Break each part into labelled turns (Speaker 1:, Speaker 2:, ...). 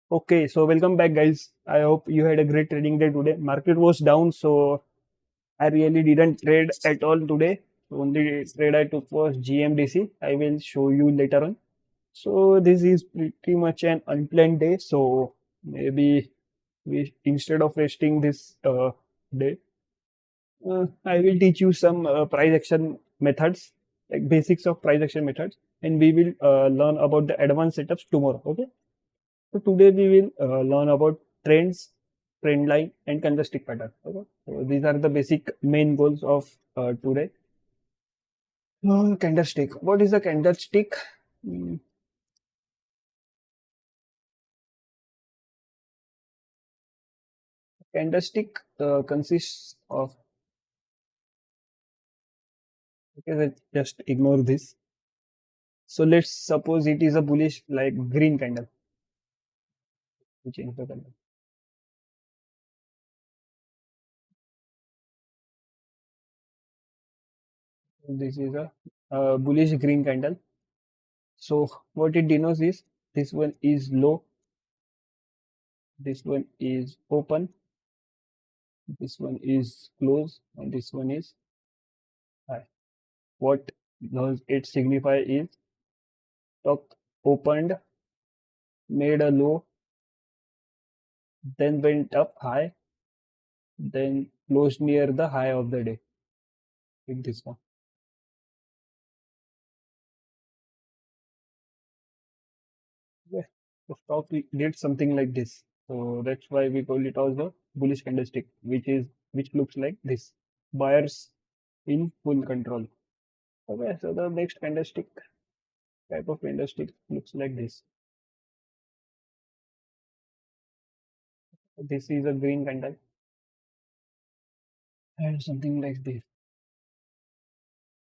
Speaker 1: Okay, so welcome back, guys. I hope you had a great trading day today. Market was down, so I really didn't trade at all today. The only trade I took was GMDC. I will show you later on. So this is pretty much an unplanned day. So maybe we instead of wasting this day, I will teach you some price action methods, like basics of price action methods, and we will learn about the advanced setups tomorrow. Okay. So today we will learn about trends, trend line, and candlestick pattern. Okay? So these are the basic main goals of today. Candlestick. What is a candlestick? Mm, Candlestick consists of. Okay, just ignore this. So let's suppose it is a bullish like green candle. We change the color. This is a bullish green candle. So what it denotes is this one is low, this one is open, this one is close, and this one is high. What does it signify is stock opened, made a low, then went up high, then closed near the high of the day. Like this one. Yeah. The stock did something like this. So that's why we call it as the bullish candlestick, which looks like this. Buyers in full control. Okay, so the next candlestick type of candlestick looks like this. This is a green candle and something like this.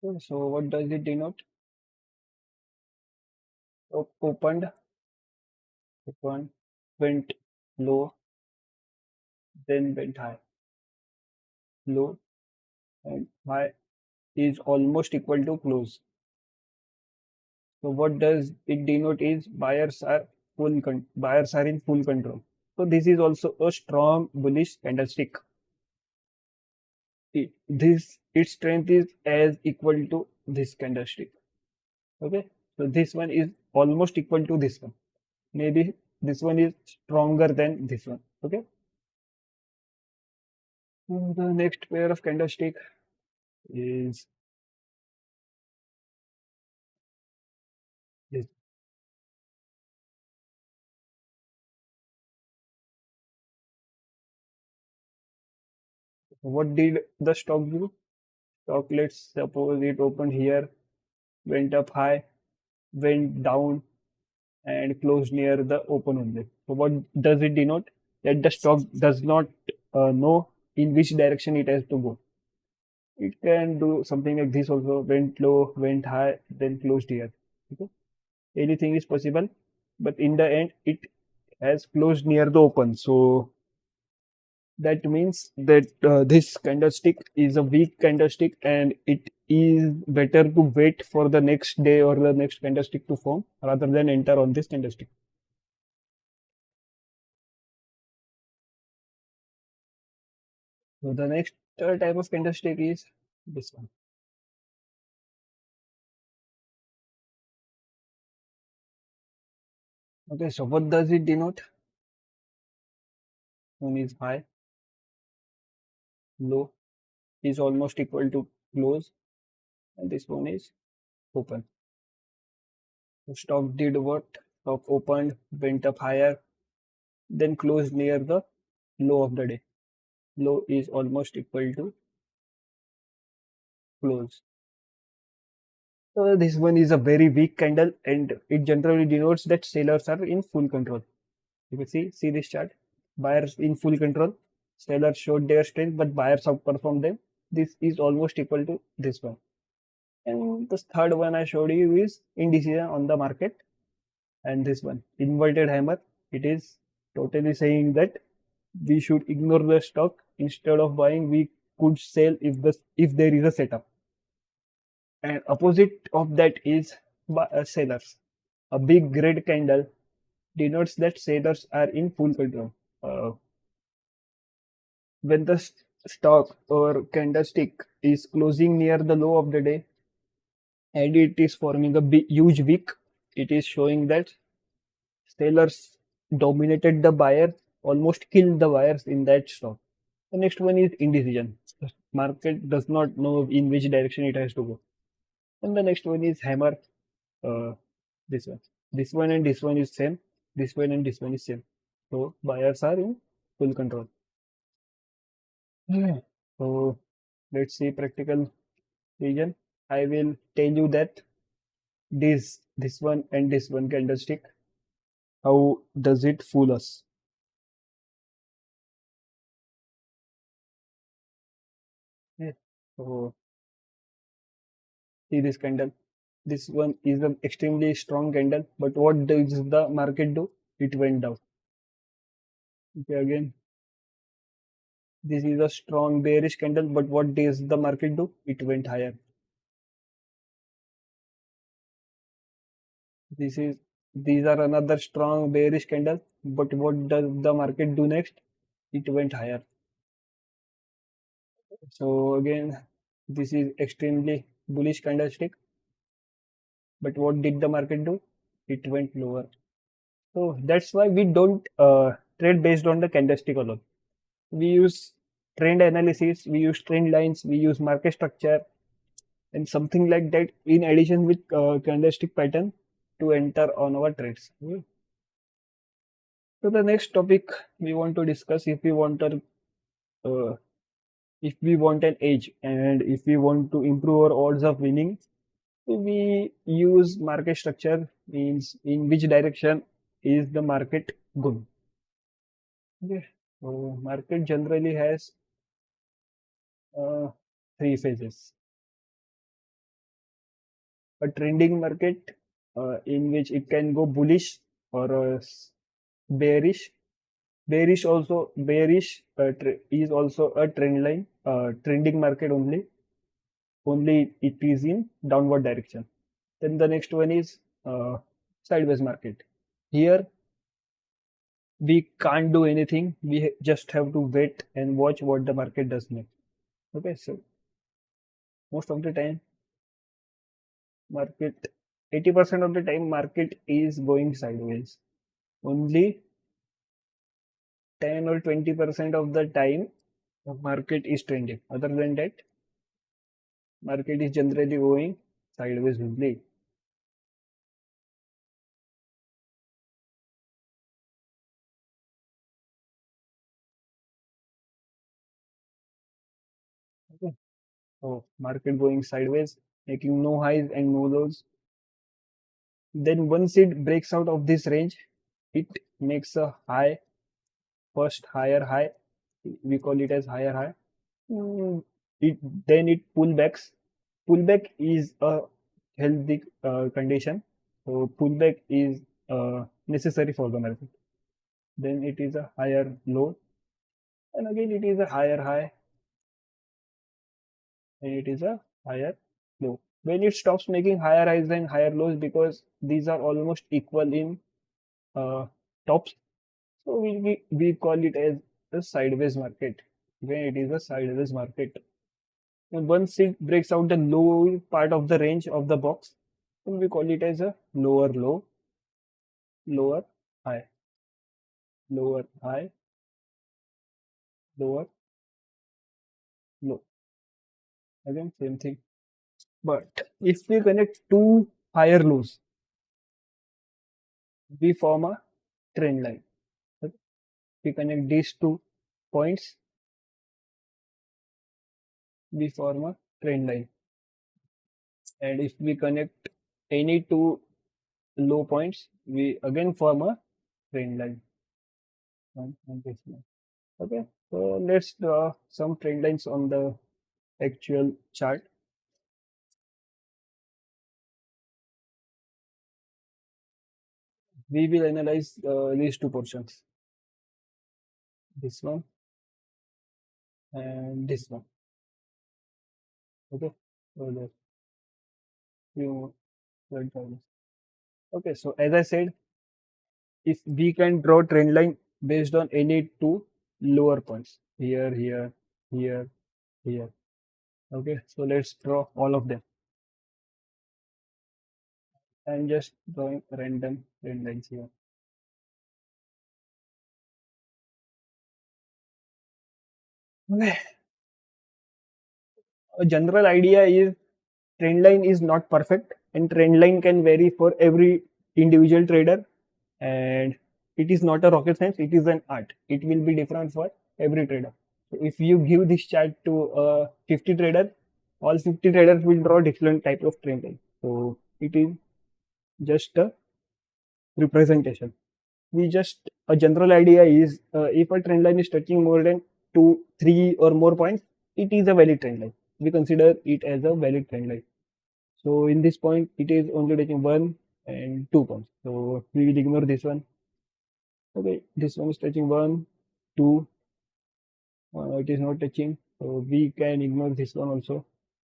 Speaker 1: Okay, so what does it denote? Opened, opened, went low, then went high, low, and high is almost equal to close. So what does it denote is buyers are in full control. So this is also a strong bullish candlestick. Its strength is as equal to this candlestick. Okay, so this one is almost equal to this one. Maybe this one is stronger than this one. Okay, so the next pair of candlestick is this. What did the stock do? Stock, let's suppose it opened here, went up high, went down, and closed near the open only. So what does it denote? That the stock does not know in which direction it has to go. It can do something like this also, went low, went high, then closed here. Okay? Anything is possible, but in the end, it has closed near the open. So that means that this candlestick is a weak candlestick and it is better to wait for the next day or the next candlestick to form rather than enter on this candlestick. So the next type of candlestick is this one. Okay, so what does it denote? One is high, low is almost equal to close, and this one is open. So stock did what? Stock opened, went up higher, then closed near the low of the day. Low is almost equal to close. So this one is a very weak candle and it generally denotes that sellers are in full control. You can see this chart. Buyers in full control. Sellers showed their strength, but buyers outperformed them. This is almost equal to this one. And the third one I showed you is indecision on the market. And this one, inverted hammer. It is totally saying that we should ignore the stock instead of buying. We could sell if there is a setup. And opposite of that is sellers. A big red candle denotes that sellers are in full control. Uh, when the stock or candlestick is closing near the low of the day and it is forming a huge wick, it is showing that sellers dominated the buyer, almost killed the buyers in that stock. The next one is indecision. The market does not know in which direction it has to go. And the next one is hammer. Uh, this one, this one, and this one is same. This one and this one is same. So buyers are in full control. Hmm. So let's see practical vision. I will tell you that this one and this one candlestick. How does it fool us? Yeah. So see this candle. This one is an extremely strong candle, but what does the market do? It went down. Okay, again, this is a strong bearish candle, but what does the market do? It went higher. This is these are another strong bearish candle, but what does the market do next? It went higher. So again, this is extremely bullish candlestick, but what did the market do? It went lower. So that's why we don't trade based on the candlestick alone. We use trend analysis, we use trend lines, we use market structure, and something like that in addition with candlestick pattern to enter on our trades. Okay. So the next topic we want to discuss, uh, if we want an edge and if we want to improve our odds of winning, we use market structure, means in which direction is the market going. Okay. So market generally has uh, three phases. A trending market, in which it can go bullish or bearish. Bearish is also a trend line, trending market only. Only it is in downward direction. Then the next one is sideways market. Here we can't do anything. We just have to wait and watch what the market does next. Okay, so most of the time, market 80% of the time market is going sideways. Only 10 or 20% of the time the market is trending. Other than that, market is generally going sideways only. Okay. So market going sideways, making no highs and no lows. Then once it breaks out of this range, it makes a high, first higher high. We call it as higher high. Mm, It then it pullbacks. Pullback is a healthy condition. So pullback is necessary for the market. Then it is a higher low, and again it is a higher high, and it is a higher low. When it stops making higher highs and higher lows, because these are almost equal in uh, tops, so we call it as a sideways market. When it is a sideways market, and once it breaks out the low part of the range of the box, then we call it as a lower low, lower high, lower high, lower low. Again, same thing. But if we connect two higher lows, we form a trend line. Okay? We connect these two points, we form a trend line. And if we connect any two low points, we again form a trend line. On this line. Okay, so let's draw some trend lines on the actual chart. We will analyze these two portions, this one and this one. Okay, so let's you. Okay, so as I said, if we can draw trend line based on any two lower points here, here, here, here. Okay, so let's draw all of them. I'm just drawing random trend lines here. Okay. A general idea is trend line is not perfect and trend line can vary for every individual trader, and it is not a rocket science, it is an art. It will be different for every trader. So if you give this chart to 50 traders, all 50 traders will draw different type of trend line. So it is just a representation. We just A general idea is if a trend line is touching more than 2 3 or more points, it is a valid trend line. We consider it as a valid trend line. So in this point, it is only taking 1 and 2 points. So we will ignore this one. Okay, this one is touching 1 2. It is not touching, so we can ignore this one also.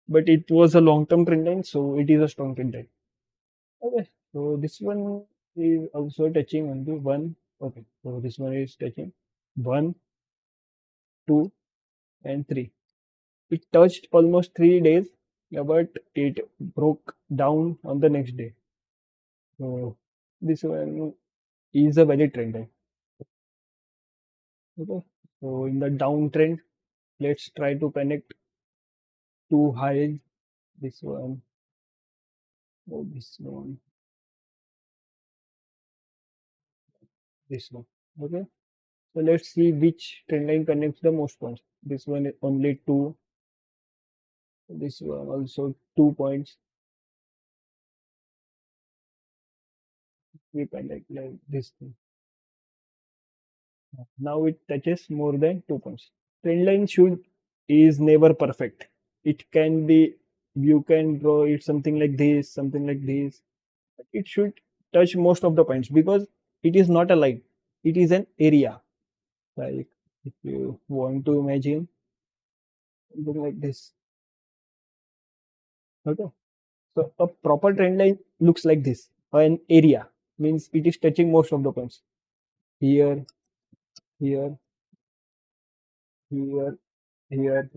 Speaker 1: But it was a long-term trend line, so it is a strong trend line. Okay, so this one is also touching only one. Okay, so this one is touching 1 2 and 3. It touched almost 3 days, yeah, but it broke down on the next day. So this one is a valid trend line. Okay. So in the downtrend, let's try to connect two highs. This one, oh, this one. Okay. So let's see which trend line connects the most points. This one is only two. This one also 2 points. We connect like this thing. Now it touches more than 2 points. Trend line should is never perfect. It can be, you can draw it something like this, something like this. It should touch most of the points because it is not a line. It is an area. Like if you want to imagine something like this. Okay. So a proper trend line looks like this. An area means it is touching most of the points. Here, here, here, here.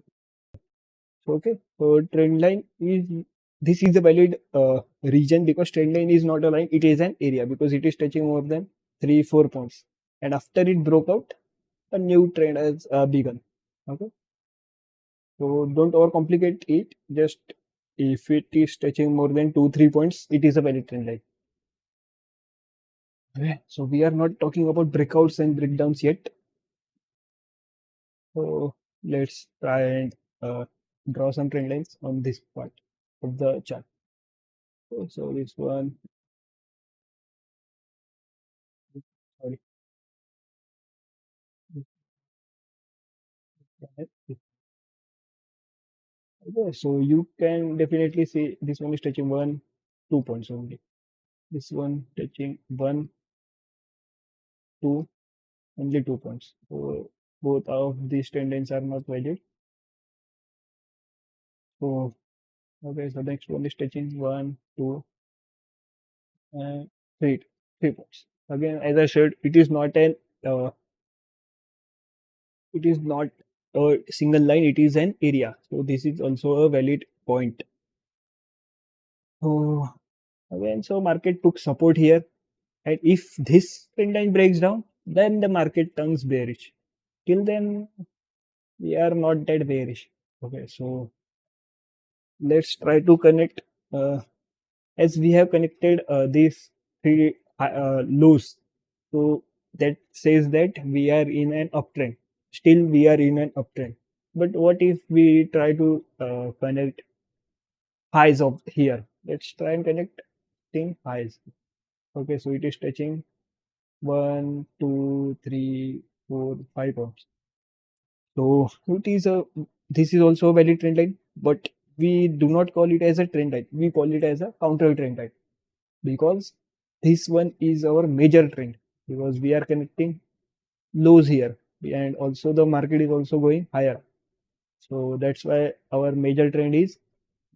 Speaker 1: So, okay. So trend line is, this is a valid region because trend line is not a line. It is an area because it is touching more than 3 4 points. And after it broke out, a new trend has begun. Okay. So don't overcomplicate it. Just if it is touching more than 2 3 points, it is a valid trend line. Okay. So we are not talking about breakouts and breakdowns yet. So let's try and draw some trend lines on this part of the chart. So this one, sorry, this one. Okay, so you can definitely see this one is touching 1 2 points only. This one touching 1 2, only 2 points. So both of these trend lines are not valid. So okay, so next one is touching 1 2 and 3 points. Again, as I said, uh, it is not a single line, it is an area. So this is also a valid point. So again, so market took support here, and if this trend line breaks down, then the market turns bearish. Till then, we are not that bearish. Okay, so let's try to connect, as we have connected these three lows. So that says that we are in an uptrend. Still, we are in an uptrend. But what if we try to connect highs of here? Let's try and connect highs. Okay, so it is touching 1 2 3 4 5 points. So it is a, this is also a valid trend line, but we do not call it as a trend line. We call it as a counter trend line because this one is our major trend because we are connecting lows here, and also the market is also going higher. So that's why our major trend is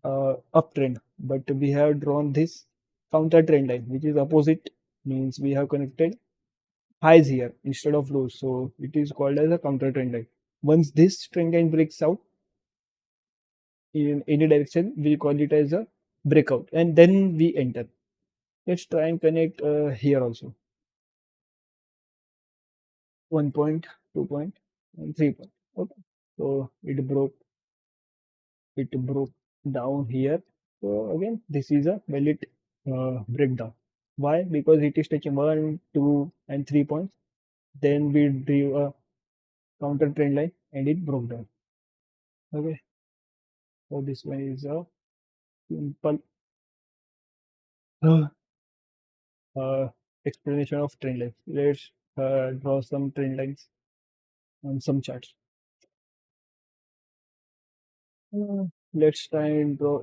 Speaker 1: uptrend. But we have drawn this counter trend line, which is opposite, means we have connected highs here instead of lows. So it is called as a counter trend line. Once this trend line breaks out in any direction, we call it as a breakout, and then we enter. Let's try and connect here also. 1 point, 2 point, and 3 point. Okay. So it broke down here. So again, this is a valid breakdown. Why? Because it is taking 1, 2, and 3 points. Then we drew a counter trend line and it broke down. Okay. So this one is a simple uh, uh, explanation of trend lines. Let's draw some trend lines on some charts. Let's try and draw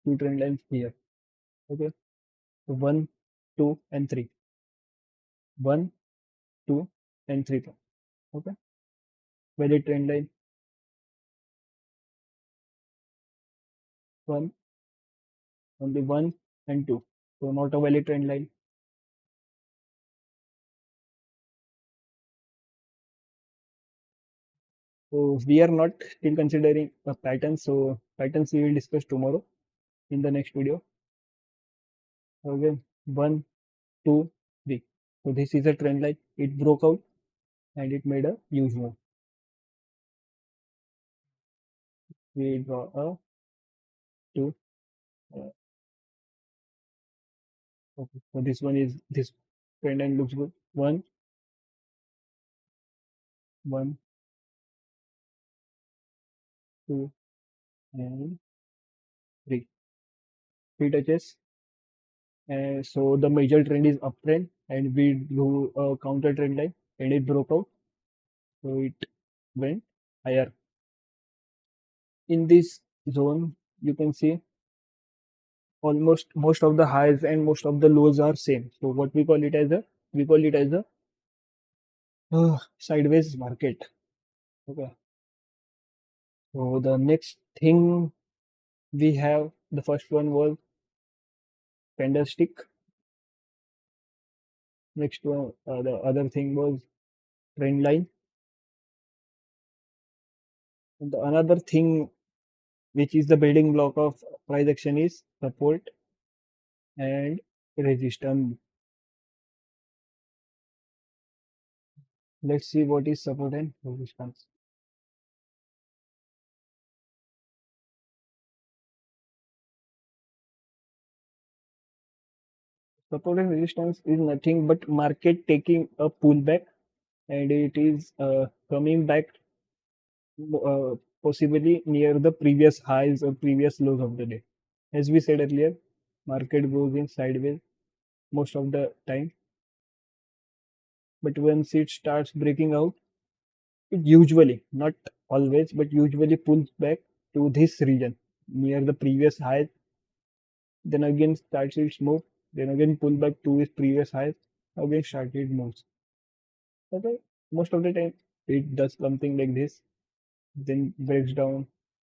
Speaker 1: two trend lines here. Okay. So 1, 2, and 3. 1, 2, and 3. Okay. Valid trend line 1, only 1 and 2. So not a valid trend line. So we are not still considering a pattern. So patterns we will discuss tomorrow in the next video. Okay. 1, 2, 3. So this is a trend line. It broke out and it made a huge move. We draw a 2. Okay. So this trend line looks good. 1, 1, 2, and 3. 3 touches. And so the major trend is uptrend, and we do a counter trend line, and it broke out. So it went higher. In this zone, you can see almost most of the highs and most of the lows are same. So what we call it as a sideways market. Okay. So the next thing we have, the first one was candlestick. Next one, the other thing was trend line. And the another thing which is the building block of price action is support and resistance. Let's see what is support and resistance. Support and resistance is nothing but market taking a pullback, and it is coming back possibly near the previous highs or previous lows of the day. As we said earlier, market goes in sideways most of the time, but once it starts breaking out, it usually, not always, but usually pulls back to this region near the previous highs, then again starts its move, then again pull back to its previous highs, again started moves. Okay, most of the time it does something like this, then breaks down,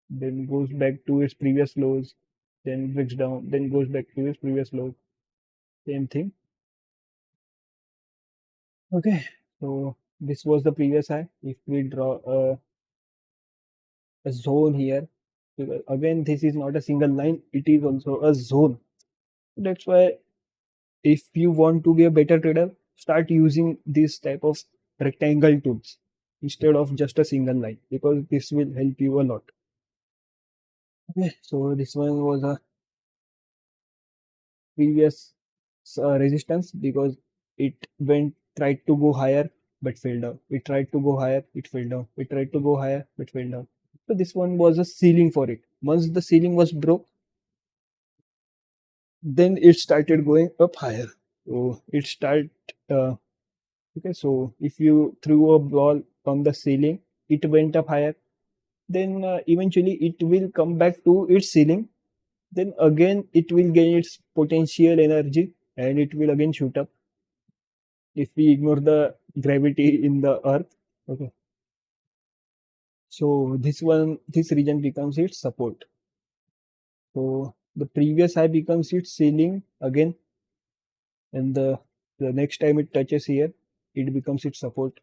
Speaker 1: then goes back to its previous lows, then breaks down, then goes back to its previous lows. Same thing. Okay, so this was the previous high. If we draw a zone here, because again this is not a single line, it is also a zone. That's why if you want to be a better trader, start using this type of rectangle tools instead of just a single line, because this will help you a lot. Okay, so this one was a previous resistance because it went tried to go higher but fell down. It tried to go higher, it fell down. It tried to go higher but fell down. So this one was a ceiling for it. Once the ceiling was broke, then it started going up higher. So it started. Okay, so if you threw a ball from the ceiling, it went up higher. Then eventually it will come back to its ceiling. Then again it will gain its potential energy and it will again shoot up if we ignore the gravity in the earth. Okay, so this region becomes its support. So the previous high becomes its ceiling again, and the next time it touches here, it becomes its support.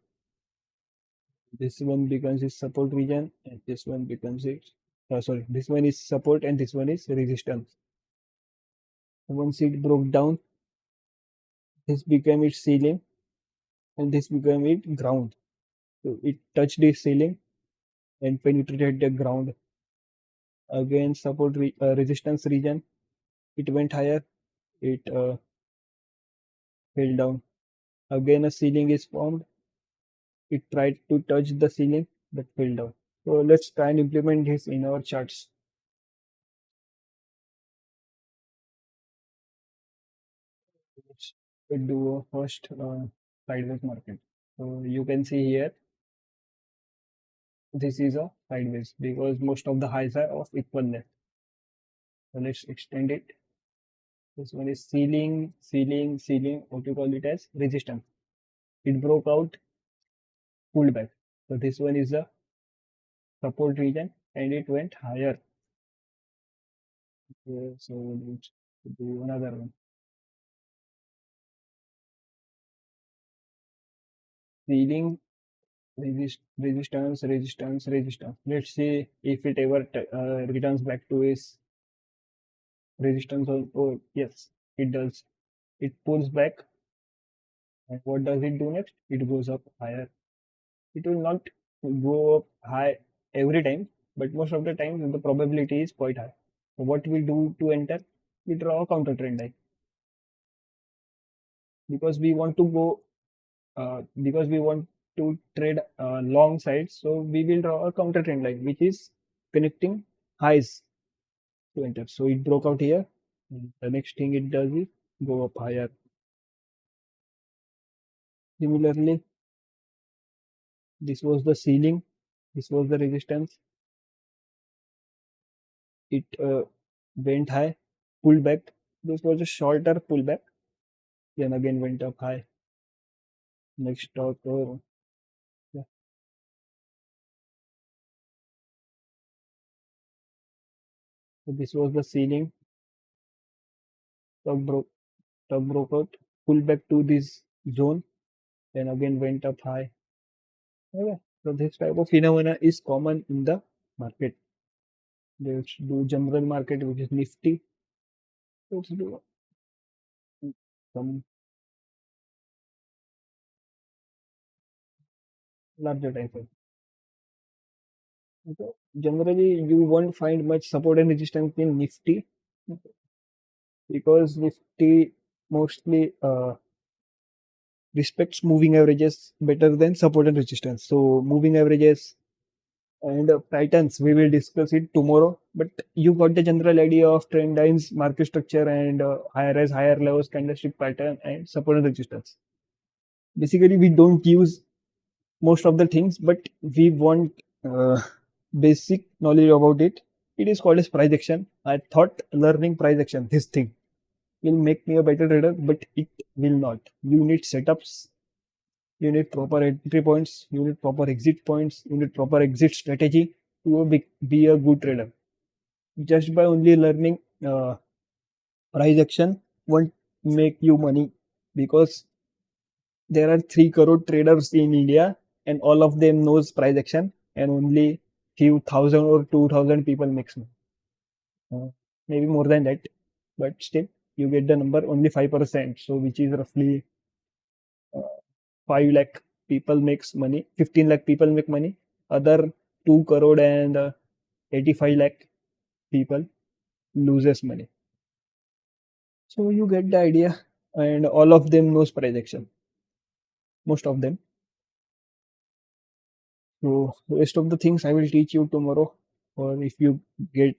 Speaker 1: This one becomes its support region, and this one becomes its. Sorry, this one is support, and this one is resistance. Once it broke down, this became its ceiling, and this became its ground. So it touched the ceiling and penetrated the ground. Again, resistance region. It went higher. It fell down. Again, a ceiling is formed. It tried to touch the ceiling but fell down. So let's try and implement this in our charts. Let's do a first sideways market. So you can see here, this is a sideways because most of the highs are of equal length. So let's extend it. This one is ceiling, ceiling, ceiling. What you call it as resistance. It broke out, pulled back. So this one is the support region, and it went higher. Okay, so let's do another one. Ceiling, resistance, resistance, resistance. Let's see if it ever returns back to its resistance. Oh, yes, it does. It pulls back, and what does it do next? It goes up higher. It will not go up high every time, but most of the time the probability is quite high. So what we do to enter? We draw a counter trend line because we want to go because we want to trade long sides. So we will draw a counter trend line which is connecting highs to enter. So it broke out here. And the next thing it does is go up higher. Similarly, this was the ceiling. This was the resistance. It went high, pulled back. This was a shorter pullback. Then again went up high. Next stock. Yeah. So this was the ceiling. Stock broke. Stock broke out. Pulled back to this zone. Then again went up high. Okay. So this type of phenomena is common in the market. Let's do general market, which is Nifty. Let's do some larger time frame. Okay. Generally, you won't find much support and resistance in Nifty because Nifty mostly respects moving averages better than support and resistance. So moving averages and patterns we will discuss it tomorrow. But you got the general idea of trend lines, market structure, and higher as higher levels, candlestick pattern, and support and resistance. Basically, we don't use most of the things, but we want basic knowledge about it. It is called as price action. I thought learning price action, this thing, will make me a better trader, but it will not. You need setups, you need proper entry points, you need proper exit points, you need proper exit strategy to be a good trader. Just by only learning price action won't make you money because there are 3 crore traders in India and all of them knows price action and only few thousand or 2,000 people makes money. Maybe more than that, but still you get the number only 5%. So which is roughly 5 lakh people makes money, 15 lakh people make money. Other 2 crore and 85 lakh people loses money. So you get the idea, and all of them knows price action, most of them. So the rest of the things I will teach you tomorrow, or if you get